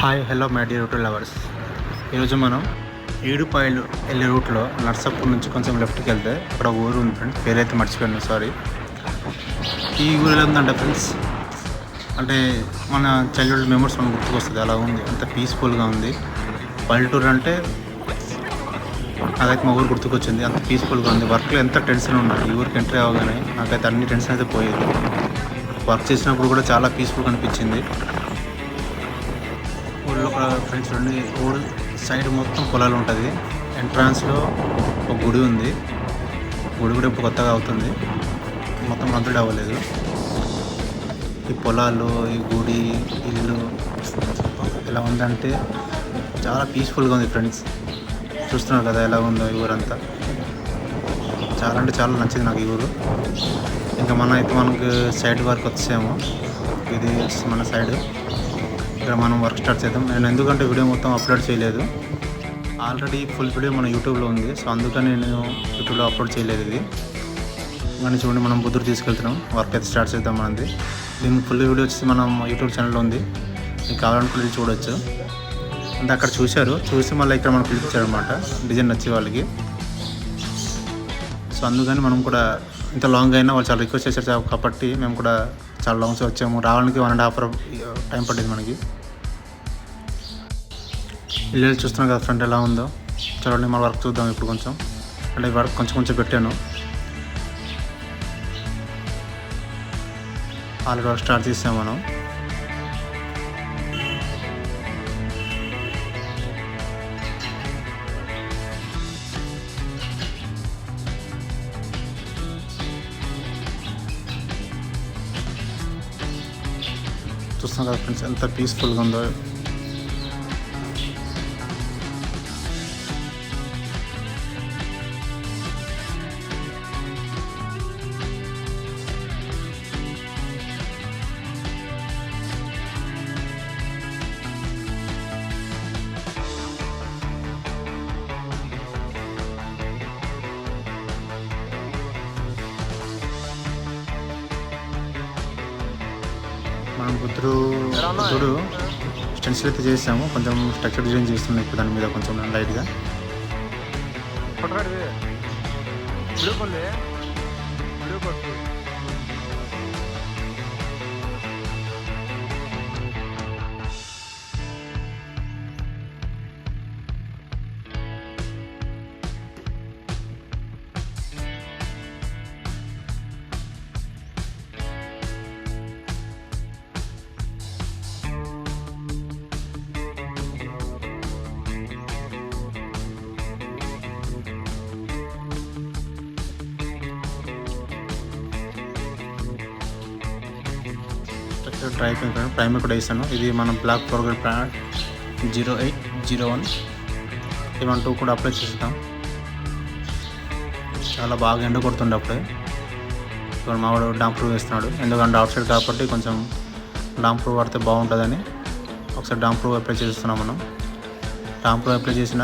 Hi hello my dear route lovers. ఈరోజు మనం ఏడుపాయలు వెళ్ళే రూట్లో నర్సాపూర్ నుంచి కొంచెం లెఫ్ట్కి వెళ్తే అక్కడ ఒక ఊరు ఉంది ఫ్రెండ్స్, పేరైతే మర్చిపోయాను, సారీ. ఈ ఊరు ఎలా ఉందంటే ఫ్రెండ్స్, అంటే మన చైల్డ్హుడ్ మెమరీస్ మనకు గుర్తుకొస్తుంది, అలా ఉంది, అంత పీస్ఫుల్గా ఉంది. పల్లెటూరు అంటే నాకైతే మా ఊరు గుర్తుకొచ్చింది, అంత పీస్ఫుల్గా ఉంది. వర్క్లో ఎంత టెన్షన్ ఉన్నా ఈ ఊరికి ఎంట్రీ అవ్వగానే నాకైతే అన్ని టెన్షన్ అయితే పోయేది. వర్క్ చేసినప్పుడు కూడా చాలా పీస్ఫుల్గా అనిపించింది. ఊళ్ళో ఫ్రెండ్స్ చూడండి, ఊరు సైడ్ మొత్తం పొలాలు ఉంటుంది. ఎంట్రాన్స్లో ఒక గుడి ఉంది, గుడి కూడా ఇప్పుడు కొత్తగా అవుతుంది, మొత్తం కంప్లీట్ అవ్వలేదు. ఈ పొలాలు, ఈ గుడి, ఇల్లు ఎలా ఉందంటే చాలా పీస్ఫుల్గా ఉంది ఫ్రెండ్స్. చూస్తున్నారు కదా ఎలా ఉందో ఈ ఊరంతా. చాలా అంటే చాలా నచ్చింది నాకు ఈ ఊరు. ఇంకా మనకు సైడ్ వర్క్ వచ్చాము, ఇది మన సైడ్. ఇక్కడ మనం వర్క్ స్టార్ట్ చేద్దాం. నేను ఎందుకంటే వీడియో మొత్తం అప్లోడ్ చేయలేదు, ఆల్రెడీ ఫుల్ వీడియో మన యూట్యూబ్లో ఉంది, సో అందుకని నేను యూట్యూబ్లో అప్లోడ్ చేయలేదు. ఇది కానీ చూడండి, మనం బుద్ధుడు తీసుకెళ్తున్నాం, వర్క్ అయితే స్టార్ట్ చేద్దాం మనది. దీని ఫుల్ వీడియో వచ్చి మనం యూట్యూబ్ ఛానల్లో ఉంది, మీకు కావాలనుకుంటే చూడవచ్చు. అంటే అక్కడ చూసి మళ్ళీ ఇక్కడ మనం పిలిపించారు అనమాట, డిజైన్ నచ్చి వాళ్ళకి. సో అందుకని మనం కూడా ఇంత లాంగ్ అయినా వాళ్ళు చాలా రిక్వెస్ట్ చేశారు కాబట్టి మేము కూడా చాలా లాంగ్స్ వచ్చాము. రావడానికి 1.5 hour టైం పట్టింది మనకి. ఇల్లు చూస్తున్నాం కదా ఫ్రంట్ ఎలా ఉందో. చూడండి, మన వర్క్ చూద్దాం ఇప్పుడు కొంచెం. అంటే వర్క్ కొంచెం పెట్టాను, ఆల్రెడీ వర్క్ స్టార్ట్ చేసాము మనం. చూస్తున్నాం కదా ఫ్రెండ్స్, ఎంత పీస్ఫుల్గా ఉందో. మనం బుద్ధుడు స్టెన్సిల్ అయితే చేసాము, కొంచెం స్ట్రక్చర్ డిజైన్ చేస్తున్నాం ఇప్పుడు దాని మీద కొంచెం లైట్గా. ట్రై అయిపోయింది, ప్రైమర్ కూడా వేసాను. ఇది మనం బ్లాక్ ఫోర్గ్రౌండ్ ప్లాంట్ 0801 ఇవన్నీ కూడా అప్లై చేస్తాం. చాలా బాగా ఎండ కొడుతుండే అప్పుడే. ఇప్పుడు మావాడు డాంప్రూవ్ వేస్తున్నాడు, ఎందుకంటే అవుట్ సైడ్ కాబట్టి కొంచెం డాంప్రూవ్ పడితే బాగుంటుందని ఒకసారి డాంప్రూవ్ అప్లై చేస్తున్నాం మనం. డాంప్రూవ్ అప్లై చేసిన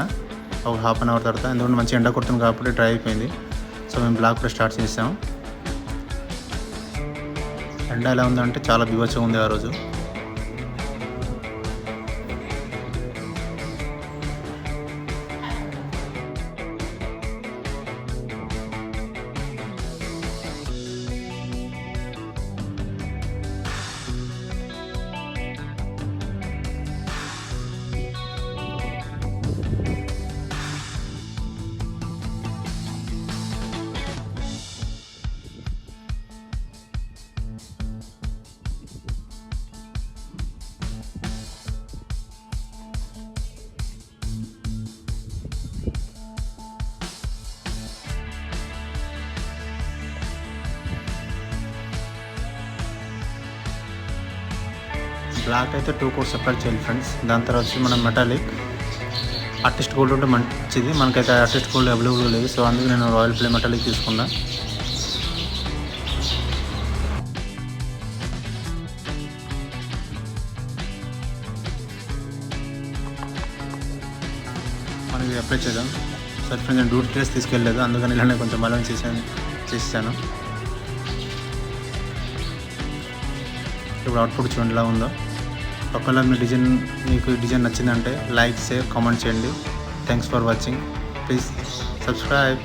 ఒక 1/2 hour తర్వాత, ఎందుకంటే మంచి ఎండ కొడుతుంది కాబట్టి డ్రై అయిపోయింది. సో మేము బ్లాక్ కూడా స్టార్ట్ చేసాం. ఎండ ఎలా ఉందంటే చాలా బీభత్సంగా ఉంది ఆ రోజు. బ్లాక్ అయితే 2 coats సెపరేట్ చేయాలి ఫ్రెండ్స్. దాని తర్వాత వచ్చి మనం మెటాలిక్ ఆర్టిస్ట్ గోల్డ్ ఉంటే మంచిది, మనకైతే ఆర్టిస్ట్ గోల్డ్ అవైలబుల్ లేదు, సో అందుకు నేను రాయల్ ప్లే మెటాలిక్ తీసుకున్నా. మనకి అప్లై చేద్దాం. సరే ఫ్రెండ్స్, నేను డ్యూటీ డ్రెస్ తీసుకెళ్ళలేదు, అందుకని ఇలానే కొంచెం బ్యాలెన్స్ చేసాను. ఇప్పుడు అవుట్పుట్ చూడండి ఎలా ఉందో. ఒకవేళ మీకు డిజైన్ నచ్చిందంటే లైక్ షేర్ కామెంట్ చేయండి. Thanks for watching. Please subscribe.